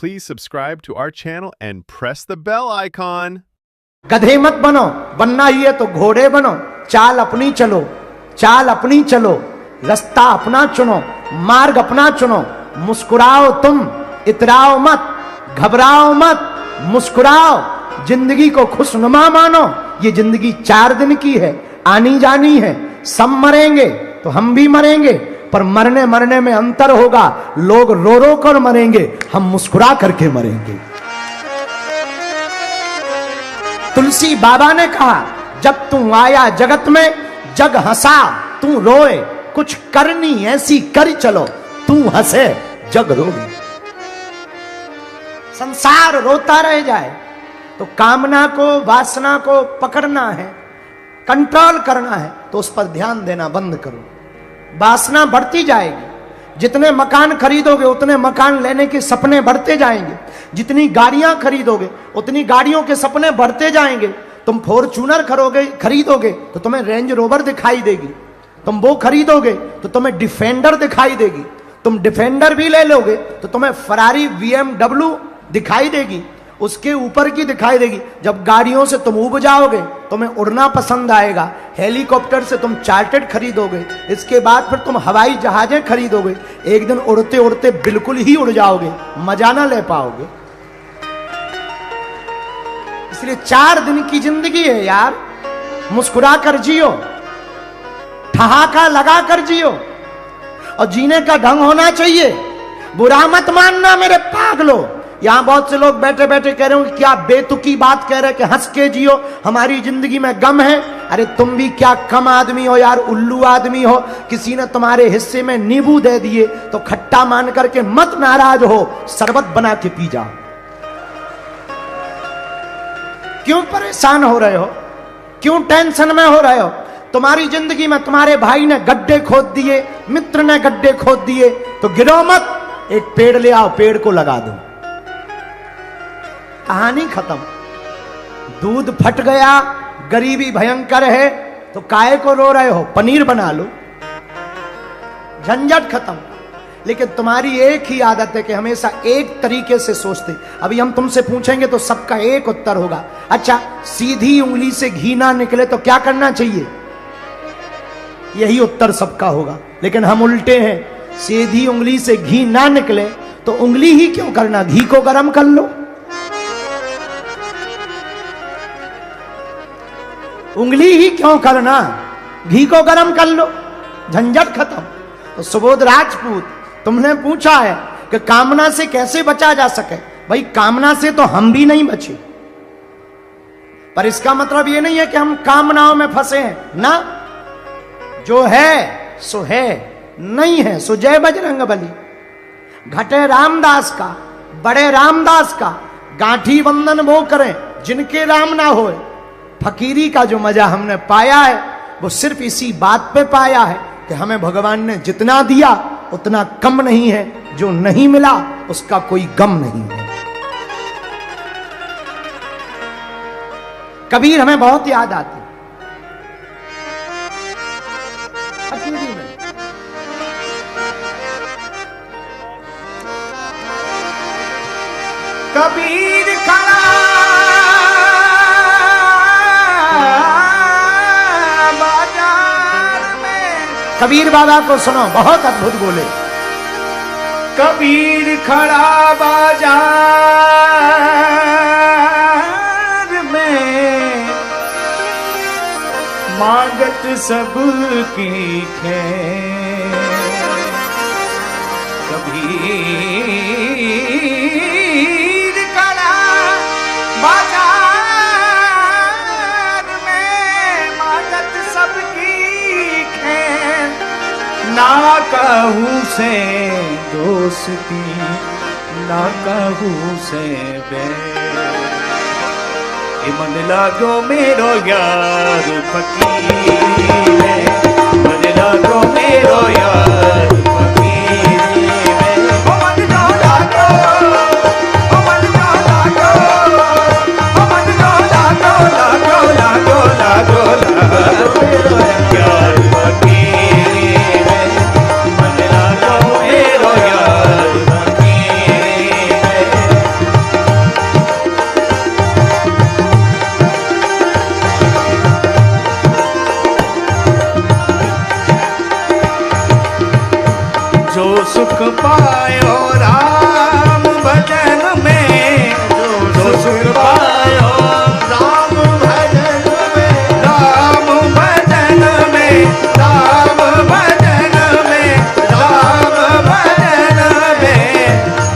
please subscribe to our channel and press the bell icon. गधे मत बनो, बनना ही है तो घोड़े बनो। चाल अपनी चलो, चाल अपनी चलो, रास्ता अपना चुनो, मार्ग अपना चुनो। मुस्कुराओ तुम, इतराओ मत, घबराओ मत, मुस्कुराओ। जिंदगी को खुशनुमा मानो। ये जिंदगी 4 दिन की है, आनी जानी है। सब मरेंगे तो हम भी मरेंगे, पर मरने मरने में अंतर होगा। लोग रो रो कर मरेंगे, हम मुस्कुरा करके मरेंगे। तुलसी बाबा ने कहा, जब तू आया जगत में, जग हंसा तू रोए। कुछ करनी ऐसी कर चलो, तू हंसे जग रोए। संसार रोता रह जाए तो कामना को, वासना को पकड़ना है, कंट्रोल करना है, तो उस पर ध्यान देना बंद करो। वासना बढ़ती जाएगी। जितने मकान खरीदोगे उतने मकान लेने के सपने बढ़ते जाएंगे। जितनी गाड़ियां खरीदोगे उतनी गाड़ियों के सपने बढ़ते जाएंगे। तुम फॉर्च्यूनर खरीदोगे तो तुम्हें रेंज रोवर दिखाई देगी। तुम वो खरीदोगे तो तुम्हें डिफेंडर दिखाई देगी। तुम डिफेंडर भी ले लोगे तो तुम्हें फरारी BMW दिखाई देगी, उसके ऊपर की दिखाई देगी। जब गाड़ियों से तुम उब जाओगे, तुम्हें उड़ना पसंद आएगा। हेलीकॉप्टर से तुम चार्टर्ड खरीदोगे, इसके बाद फिर तुम हवाई जहाजें खरीदोगे। एक दिन उड़ते उड़ते बिल्कुल ही उड़ जाओगे, मजा ना ले पाओगे। इसलिए 4 दिन की जिंदगी है यार, मुस्कुरा कर जियो, ठहाका लगा कर जियो। और जीने का ढंग होना चाहिए। बुरा मत मानना मेरे पागलो। यहां बहुत से लोग बैठे बैठे कह रहे हो क्या बेतुकी बात कह रहे कि हंस के जियो, हमारी जिंदगी में गम है। अरे तुम भी क्या कम आदमी हो यार, उल्लू आदमी हो। किसी ने तुम्हारे हिस्से में नींबू दे दिए तो खट्टा मान करके मत नाराज हो, शरबत बना के पी जाओ। क्यों परेशान हो रहे हो, क्यों टेंशन में हो रहे हो? तुम्हारी जिंदगी में तुम्हारे भाई ने गड्ढे खोद दिए, मित्र ने गड्ढे खोद दिए, तो गिरो मत। एक पेड़ ले आओ, पेड़ को लगा दो, कहानी खत्म। दूध फट गया, गरीबी भयंकर है, तो काहे को रो रहे हो? पनीर बना लो, झंझट खत्म। लेकिन तुम्हारी एक ही आदत है कि हमेशा एक तरीके से सोचते। अभी हम तुमसे पूछेंगे तो सबका एक उत्तर होगा। अच्छा, सीधी उंगली से घी ना निकले तो क्या करना चाहिए? यही उत्तर सबका होगा। लेकिन हम उल्टे हैं, सीधी उंगली से घी ना निकले तो उंगली ही क्यों करना, घी को गर्म कर लो। उंगली ही क्यों करना, घी को गर्म कर लो, झंझट खत्म। तो सुबोध राजपूत, तुमने पूछा है कि कामना से कैसे बचा जा सके। भाई कामना से तो हम भी नहीं बचे, पर इसका मतलब यह नहीं है कि हम कामनाओं में फंसे हैं ना। जो है सो है, नहीं है सो जय बजरंग बली। घटे रामदास का, बड़े रामदास का, गांठी वंदन वो करें जिनके राम ना होए। फकीरी का जो मजा हमने पाया है वो सिर्फ इसी बात पे पाया है कि हमें भगवान ने जितना दिया उतना कम नहीं है, जो नहीं मिला उसका कोई गम नहीं है। कबीर हमें बहुत याद आती। कबीर खड़ा कबीर बाबा को सुनो, बहुत अद्भुत बोले। कबीर खड़ा बाजार में, मांगत सबकी खैर। कबीर खड़ा बाजार में, मांगत सबकी खैर। ना कहूँ से दोस्ती, ना कहूँ से बैर। मन लागो मेरो यार फकीर, मन लागो मेरो यार फकीर। मन लागो, मन लागो, मन लागो, लागो लागो लागो लागो मेरो यार फकीर। मन लागो मेरो यार फकीर। सो सुख पायो राम भजन में, जो सुख पायो राम भजन में, राम भजन में, राम भजन में, राम भजन में,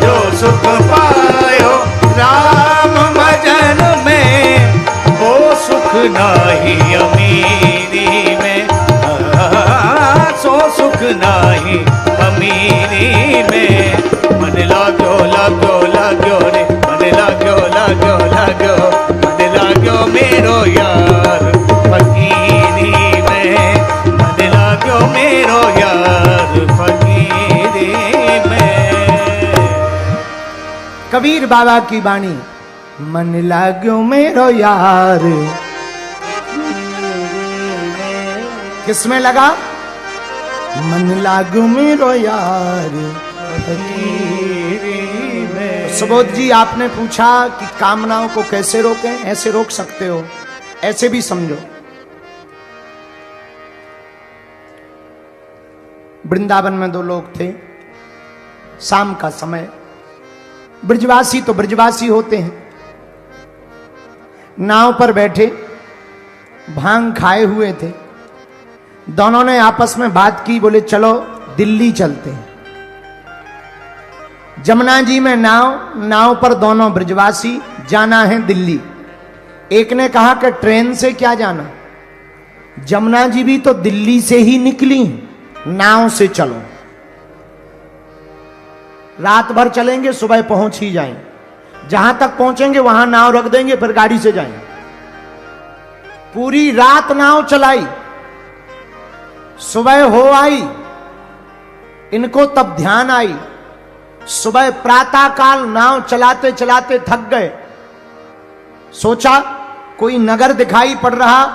जो सुख पायो राम भजन में, वो सुख नाही अमीरी में, सो सुख नाही अमीरी में। मन लागो लागो लागो रे, मन लागो लागो लागो, मन लागो मेरो यार फकीरी में, मन लागो मेरो यार फकीरी में। कबीर बाबा की वाणी, मन लाग्यो मेरो यार। किसमें लगा? मन लागो मेरो यार फकीरी में। सुबोध जी, आपने पूछा कि कामनाओं को कैसे रोकें? ऐसे रोक सकते हो, ऐसे भी समझो। वृंदावन में दो लोग थे, शाम का समय। ब्रजवासी तो ब्रजवासी होते हैं, नाव पर बैठे भांग खाए हुए थे। दोनों ने आपस में बात की, बोले चलो दिल्ली चलते हैं। जमुना जी में नाव पर दोनों ब्रजवासी, जाना है दिल्ली। एक ने कहा कि ट्रेन से क्या जाना, जमुना जी भी तो दिल्ली से ही निकली, नाव से चलो। रात भर चलेंगे, सुबह पहुंच ही जाएंगे। जहां तक पहुंचेंगे वहां नाव रख देंगे, फिर गाड़ी से जाएंगे। पूरी रात नाव चलाई, सुबह हो आई। इनको तब ध्यान आई, सुबह प्रातः काल नाव चलाते चलाते थक गए। सोचा कोई नगर दिखाई पड़ रहा,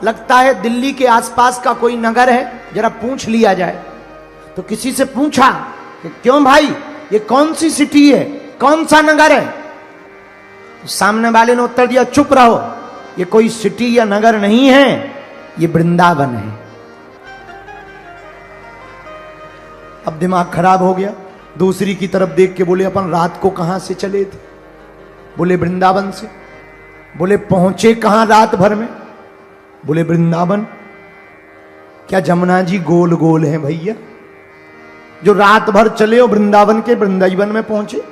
लगता है दिल्ली के आसपास का कोई नगर है, जरा पूछ लिया जाए। तो किसी से पूछा कि क्यों भाई, ये कौन सी सिटी है, कौन सा नगर है? तो सामने वाले ने उत्तर दिया, चुप रहो, ये कोई सिटी या नगर नहीं है, ये वृंदावन है। अब दिमाग खराब हो गया। दूसरी की तरफ देख के बोले, अपन रात को कहां से चले थे? बोले वृंदावन से। बोले पहुंचे कहां रात भर में? बोले वृंदावन। क्या जमुना जी गोल गोल है भैया? जो रात भर चले हो वृंदावन के वृंदावन में पहुंचे?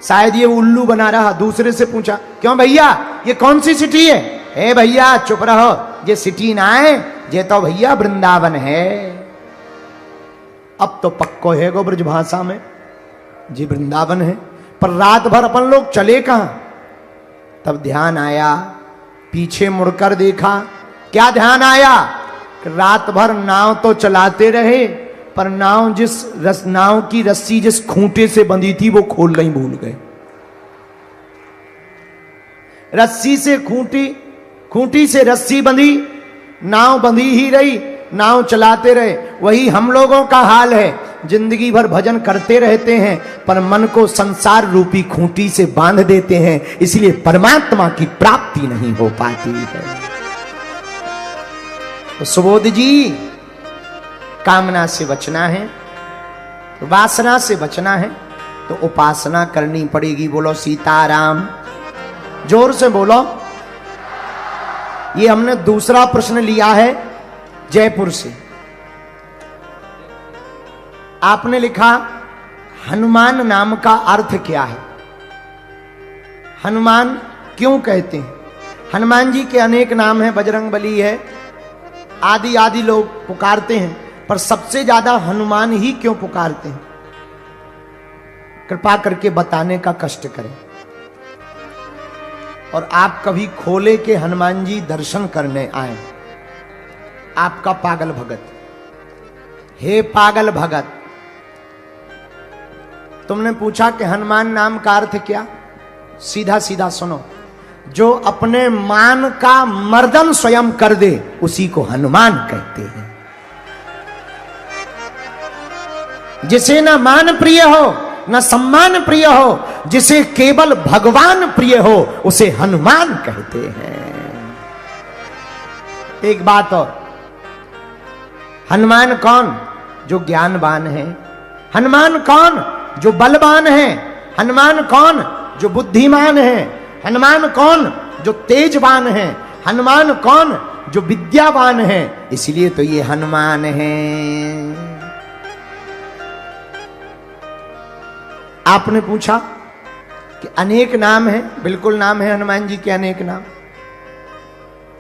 शायद ये उल्लू बना रहा। दूसरे से पूछा, क्यों भैया ये कौन सी सिटी है? ए भैया चुप रहो, ये सिटी ना है, ये तो भैया वृंदावन है। अब तो पक्को है गो ब्रज भाषा में, जी वृंदावन है। पर रात भर अपन लोग चले कहां? तब ध्यान आया, पीछे मुड़कर देखा। क्या ध्यान आया? रात भर नाव तो चलाते रहे, पर नाव की रस्सी जिस खूंटे से बंधी थी वो खोलना ही भूल गए। रस्सी से खूंटी से रस्सी बंधी, नाव बंधी ही रही, नाव चलाते रहे। वही हम लोगों का हाल है, जिंदगी भर भजन करते रहते हैं, पर मन को संसार रूपी खूंटी से बांध देते हैं, इसलिए परमात्मा की प्राप्ति नहीं हो पाती है। तो सुबोध जी, कामना से बचना है, वासना से बचना है, तो उपासना करनी पड़ेगी। बोलो सीताराम, जोर से बोलो। ये हमने दूसरा प्रश्न लिया है जयपुर से। आपने लिखा हनुमान नाम का अर्थ क्या है? हनुमान क्यों कहते हैं? हनुमान जी के अनेक नाम हैं, बजरंगबली है, आदि आदि लोग पुकारते हैं, पर सबसे ज्यादा हनुमान ही क्यों पुकारते हैं? कृपा करके बताने का कष्ट करें। और आप कभी खोले के हनुमान जी दर्शन करने आए, आपका पागल भगत, हे पागल भगत, तुमने पूछा कि हनुमान नाम का अर्थ क्या? सीधा सीधा सुनो, जो अपने मान का मर्दन स्वयं कर दे उसी को हनुमान कहते हैं। जिसे न मान प्रिय हो न सम्मान प्रिय हो, जिसे केवल भगवान प्रिय हो, उसे हनुमान कहते हैं। एक बात और, हनुमान कौन? जो ज्ञानवान है, हनुमान कौन? जो बलवान है। हनुमान कौन? जो बुद्धिमान है। हनुमान कौन? जो तेजवान है। हनुमान कौन? जो विद्यावान है। इसलिए तो ये हनुमान है। आपने पूछा कि अनेक नाम है, बिल्कुल नाम है हनुमान जी के अनेक नाम,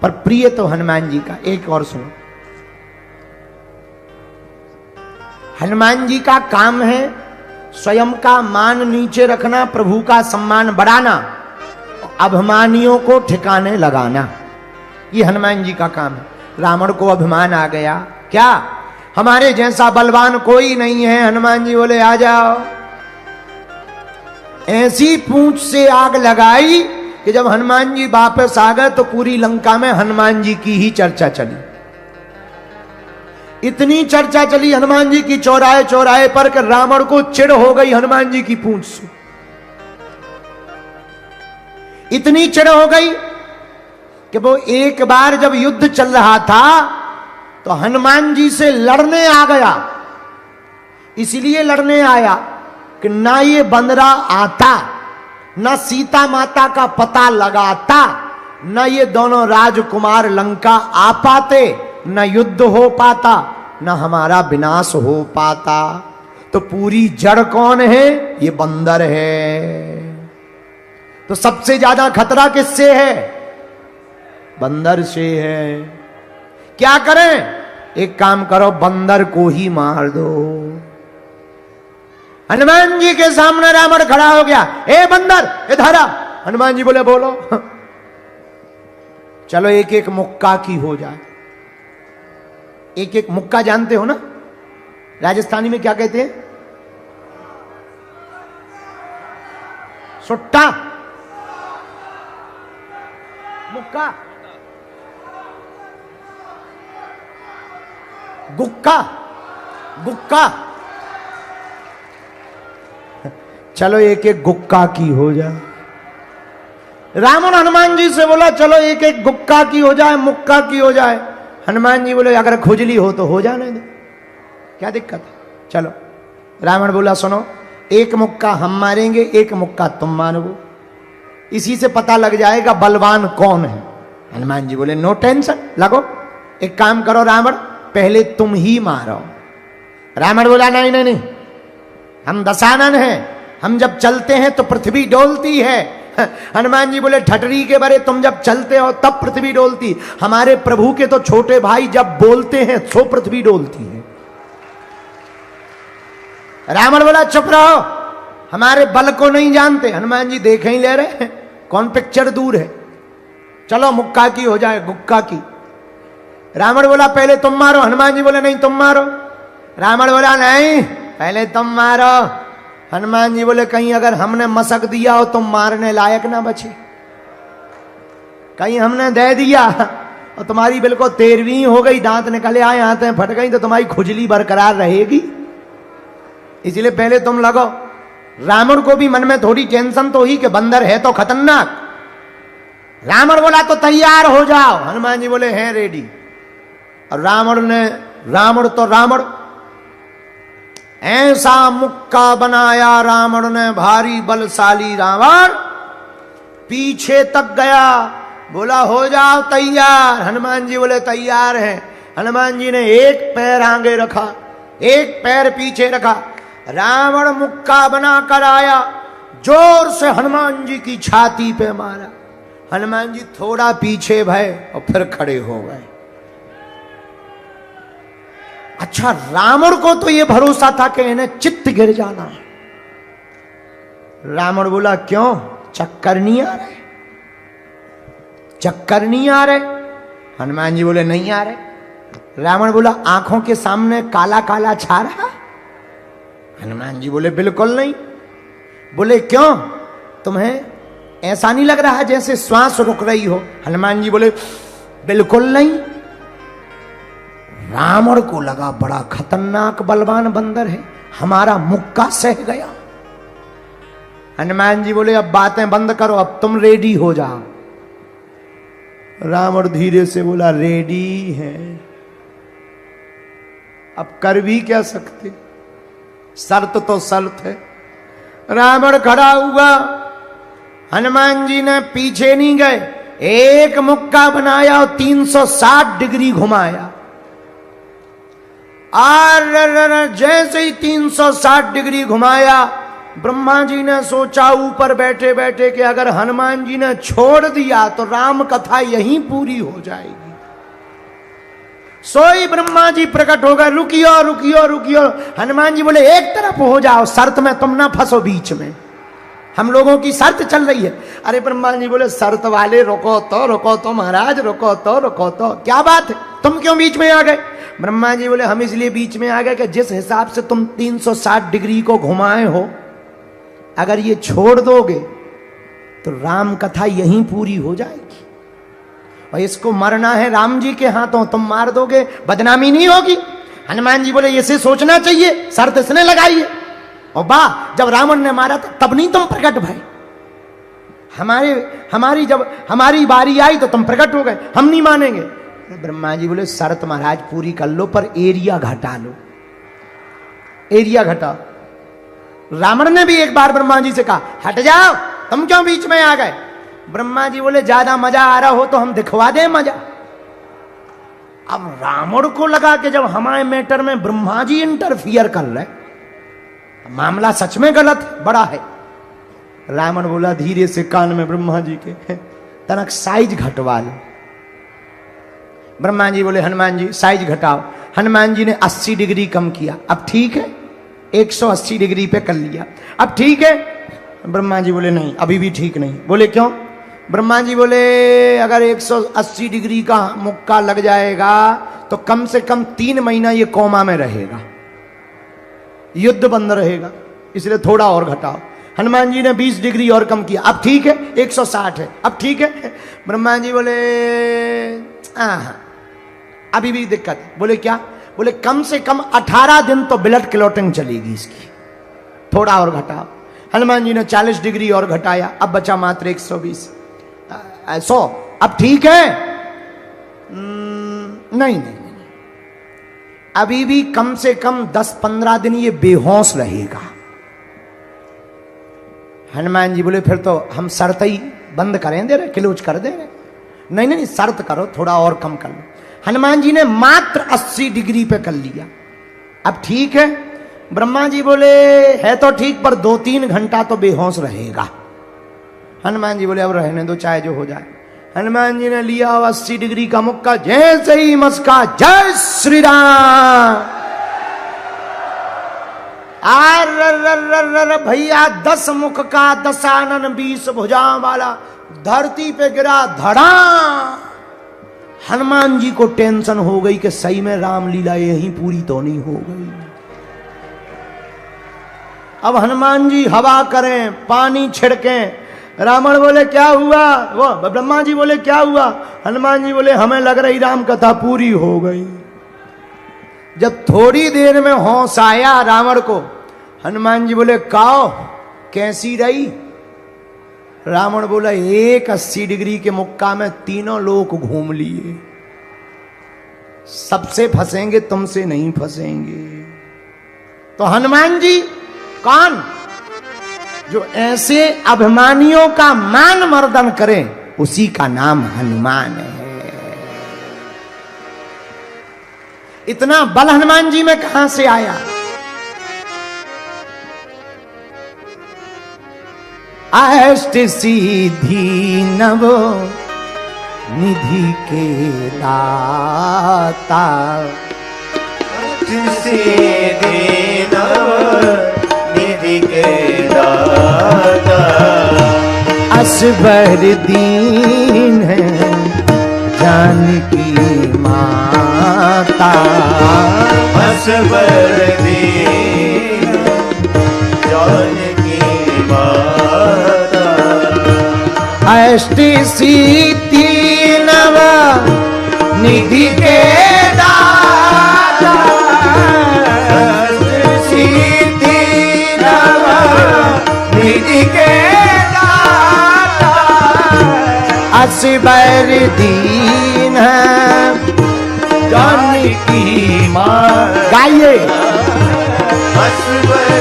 पर प्रिय तो हनुमान जी का। एक और सुनो, हनुमान जी का काम है स्वयं का मान नीचे रखना, प्रभु का सम्मान बढ़ाना, अभिमानियों को ठिकाने लगाना। ये हनुमान जी का काम है। रावण को अभिमान आ गया, क्या हमारे जैसा बलवान कोई नहीं है? हनुमान जी बोले आ जाओ। ऐसी पूंछ से आग लगाई कि जब हनुमान जी वापस आ गए तो पूरी लंका में हनुमान जी की ही चर्चा चली। इतनी चर्चा चली हनुमान जी की चौराहे चौराहे पर कि रावण को चिढ़ हो गई हनुमान जी की पूंछ से। इतनी चिढ़ हो गई कि वो एक बार जब युद्ध चल रहा था तो हनुमान जी से लड़ने आ गया। इसलिए लड़ने आया कि ना ये बंदरा आता, ना सीता माता का पता लगाता, ना ये दोनों राजकुमार लंका आ पाते, ना युद्ध हो पाता, ना हमारा विनाश हो पाता। तो पूरी जड़ कौन है? ये बंदर है। तो सबसे ज्यादा खतरा किससे है? बंदर से है। क्या करें? एक काम करो, बंदर को ही मार दो। हनुमान जी के सामने रावण खड़ा हो गया, ए बंदर इधर आ। हनुमान जी बोले बोलो। चलो एक एक मुक्का की हो जाए। एक एक मुक्का जानते हो ना? राजस्थानी में क्या कहते हैं? सुट्टा, मुक्का, गुक्का, गुक्का। चलो एक एक गुक्का की हो जाए। रावण हनुमान जी से बोला चलो एक एक गुक्का की हो जाए, मुक्का की हो जाए। हनुमान जी बोले अगर खुजली हो तो हो जाने दो, क्या दिक्कत है, चलो। रावण बोला सुनो, एक मुक्का हम मारेंगे, एक मुक्का तुम मारोगे, इसी से पता लग जाएगा बलवान कौन है। हनुमान जी बोले नो टेंशन, लगो। एक काम करो रावण, पहले तुम ही मारो। रावण बोला नहीं नहीं नहीं, हम दशानन हैं, हम जब चलते हैं तो पृथ्वी डोलती है। हनुमान जी बोले ठटरी के बरे, तुम जब चलते हो तब पृथ्वी डोलती, हमारे प्रभु के तो छोटे भाई जब बोलते हैं तो पृथ्वी डोलती है। रावण बोला चुप रहो, हमारे बल को नहीं जानते। हनुमान जी देख ही ले रहे हैं, कौन पिक्चर दूर है। चलो मुक्का की हो जाए, गुक्का की। रावण बोला पहले तुम मारो। हनुमान जी बोले नहीं तुम मारो। रावण बोला नहीं पहले तुम मारो। हनुमान जी बोले कहीं अगर हमने मसक दिया हो तो मारने लायक ना बचे, कहीं हमने दे दिया और तुम्हारी बिल्कुल 13वीं हो गई, दांत निकले आए, आते फट गई, तो तुम्हारी खुजली बरकरार रहेगी। इसलिए पहले तुम लगो। रावण को भी मन में थोड़ी टेंशन तो ही कि बंदर है तो खतरनाक। रावण बोला तो तैयार हो जाओ। हनुमान जी बोले हैं रेडी। और रावण ऐसा मुक्का बनाया रावण ने, भारी बलशाली रावण पीछे तक गया। बोला हो जाओ तैयार। हनुमान जी बोले तैयार हैं। हनुमान जी ने एक पैर आगे रखा, एक पैर पीछे रखा। रावण मुक्का बनाकर आया, जोर से हनुमान जी की छाती पे मारा। हनुमान जी थोड़ा पीछे भय और फिर खड़े हो गए। अच्छा, रावण को तो ये भरोसा था कि इन्हें चित्त गिर जाना है। रावण बोला क्यों, चक्कर नहीं आ रहे, चक्कर नहीं आ रहे? हनुमान जी बोले नहीं आ रहे। रावण बोला आंखों के सामने काला काला छा रहा? हनुमान जी बोले बिल्कुल नहीं। बोले क्यों, तुम्हें ऐसा नहीं लग रहा जैसे श्वास रुक रही हो? हनुमान जी बोले बिल्कुल नहीं। रावण को लगा बड़ा खतरनाक बलवान बंदर है, हमारा मुक्का सह गया। हनुमान जी बोले अब बातें बंद करो, अब तुम रेडी हो जाओ। रावण धीरे से बोला रेडी है, अब कर भी क्या सकते। शर्त तो शर्त है। रावण खड़ा हुआ, हनुमान जी ने पीछे नहीं गए, एक मुक्का बनाया और 360 डिग्री घुमाया। और जैसे ही 360 डिग्री घुमाया, ब्रह्मा जी ने सोचा ऊपर बैठे बैठे कि अगर हनुमान जी ने छोड़ दिया तो राम कथा यहीं पूरी हो जाएगी। सोई ब्रह्मा जी प्रकट हो गए, रुकियो रुकियो रुकियो। हनुमान जी बोले एक तरफ हो जाओ, शर्त में तुम ना फंसो बीच में, हम लोगों की शर्त चल रही है। अरे ब्रह्मा जी बोले शर्त वाले रुको तो महाराज, रुको तो क्या बात है, तुम क्यों बीच में आ गए? ब्रह्मा जी बोले हम इसलिए बीच में आ गए कि जिस हिसाब से तुम 360 डिग्री को घुमाए हो, अगर ये छोड़ दोगे तो राम कथा यहीं पूरी हो जाएगी, और इसको मरना है राम जी के हाथों, तुम मार दोगे बदनामी नहीं होगी। हनुमान जी बोले इसे सोचना चाहिए, शर्त इसने लगाई है। और वाह, जब रावण ने मारा था तब नहीं तुम प्रकट भाई, हमारी जब हमारी बारी आई तो तुम प्रकट हो गए, हम नहीं मानेंगे। ब्रह्मा जी बोले शर्त महाराज पूरी कर लो, पर एरिया घटा लो, एरिया घटाओ। रावण ने भी एक बार ब्रह्मा जी से कहा हट जाओ, तुम क्यों बीच में आ गए? ब्रह्मा जी बोले ज्यादा मजा आ रहा हो तो हम दिखवा दें मजा। अब रावण को लगा कि जब हमारे मैटर में ब्रह्मा जी इंटरफियर कर रहे, मामला सच में गलत बड़ा है। रावण बोला धीरे से कान में ब्रह्मा जी के, तनक साइज घटवा लो। ब्रह्मा जी बोले हनुमान जी साइज घटाओ। हनुमान जी ने 80 डिग्री कम किया, अब ठीक है, 180 डिग्री पे कर लिया, अब ठीक है। ब्रह्मा जी बोले नहीं, अभी भी ठीक नहीं। बोले क्यों? ब्रह्मा जी बोले अगर 180 डिग्री का मुक्का लग जाएगा तो कम से कम 3 महीना ये कोमा में रहेगा, युद्ध बंद रहेगा, इसलिए थोड़ा और घटाओ। हनुमान जी ने 20 डिग्री और कम किया, अब ठीक है, 160 है, अब ठीक है। ब्रह्मा जी बोले अभी भी दिक्कत है। बोले क्या? बोले कम से कम 18 दिन तो ब्लड क्लॉटिंग चलेगी इसकी, थोड़ा और घटाओ। हनुमान जी ने 40 डिग्री और घटाया, अब बचा मात्र 120, 100, अब ठीक है? नहीं, अभी भी कम से कम 10-15 दिन ये बेहोश रहेगा। हनुमान जी बोले फिर तो हम शर्त ही बंद करें दे रहे, क्लोज कर दे रहे। नहीं, शर्त करो, थोड़ा और कम कर लो। हनुमान जी ने मात्र 80 डिग्री पे कर लिया, अब ठीक है। ब्रह्मा जी बोले है तो ठीक, पर 2-3 घंटा तो बेहोश रहेगा। हनुमान जी बोले अब रहने दो, चाहे जो हो जाए। हनुमान जी ने लिया 80 डिग्री का मुक्का, जैसे ही मस्का, जय श्री राम। भैया 10 मुख का, 10 आनन 20 भुजाओं वाला धरती पे गिरा, धड़ा। हनुमान जी को टेंशन हो गई कि सही में रामलीला यहीं पूरी तो नहीं हो गई। अब हनुमान जी हवा करें, पानी छिड़कें। रावण बोले क्या हुआ? वो ब्रह्मा जी बोले क्या हुआ? हनुमान जी बोले हमें लग रही राम कथा पूरी हो गई। जब थोड़ी देर में होश आया रावण को, हनुमान जी बोले काओ कैसी रही? रावण बोला 80 डिग्री के मुक्का में तीनों लोग घूम लिए, सबसे फंसेंगे, तुमसे नहीं फंसेंगे। तो हनुमान जी कौन? जो ऐसे अभिमानियों का मान मर्दन करें, उसी का नाम हनुमान है। इतना बल हनुमान जी में कहां से आया? अष्ट सिद्धि नव निधि के दाता, सिद्धि नव निधि के दाता, असबर दीन है जानकी माता, असबर दीन जानकी माता, अष्ट सिद्धि नव निधि के दाता, अष्ट सिद्धि नव निधि के दाता, असबर दीन जानकी माता, गाइए असबर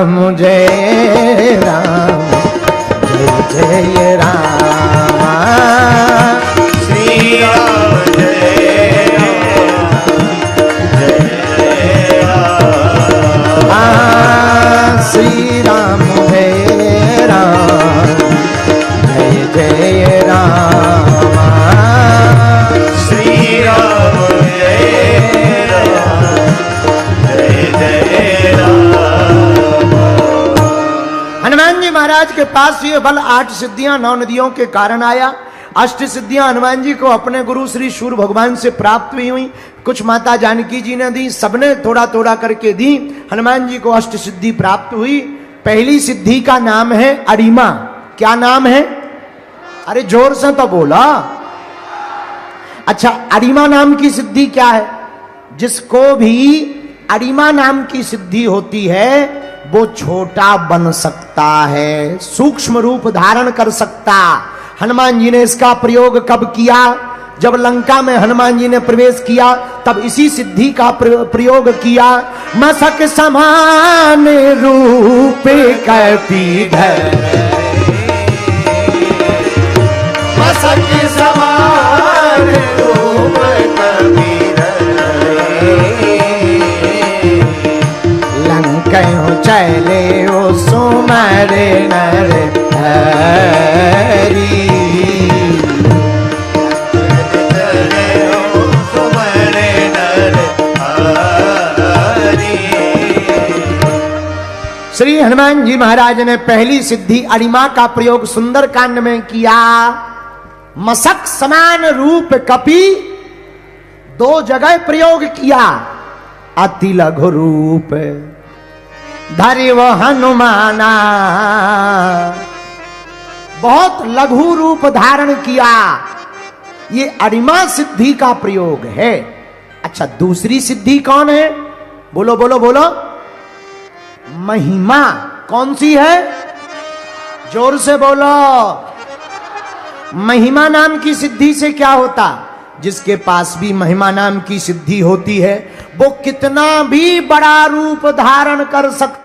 राम जय राम जय जय राम। श्री राम जय राम श्री राम जय राम जय जय राम। श्री राम जय राम। हनुमान जी महाराज के पास ये बल 8 सिद्धियां 9 नदियों के कारण आया। अष्ट सिद्धियां हनुमान जी को अपने गुरु श्री सूर्य भगवान से प्राप्त हुई। कुछ माता जानकी जी ने दी, सबने थोड़ा थोड़ा करके दी। हनुमान जी को अष्ट सिद्धि प्राप्त हुई। पहली सिद्धि का नाम है अरिमा। क्या नाम है? अरे जोर से तो बोला। अच्छा, अरिमा नाम की सिद्धि क्या है? जिसको भी अरिमा नाम की सिद्धि होती है वो छोटा बन सकता है, सूक्ष्म रूप धारण कर सकता। हनुमान जी ने इसका प्रयोग कब किया? जब लंका में हनुमान जी ने प्रवेश किया तब इसी सिद्धि का प्रयोग किया। मसक समान रूप कपीधर, मसक समान रूप कपीधर, लंका चले ओ सुमर नर हरि। श्री हनुमान जी महाराज ने पहली सिद्धि अरिमा का प्रयोग सुंदर कांड में किया। मसक समान रूप कपि 2 जगह प्रयोग किया। अति लघु रूप धरि वो हनुमाना, बहुत लघु रूप धारण किया। ये अरिमा सिद्धि का प्रयोग है। अच्छा, दूसरी सिद्धि कौन है? बोलो बोलो बोलो। महिमा। कौन सी है? जोर से बोलो। महिमा नाम की सिद्धि से क्या होता? जिसके पास भी महिमा नाम की सिद्धि होती है वो कितना भी बड़ा रूप धारण कर सकता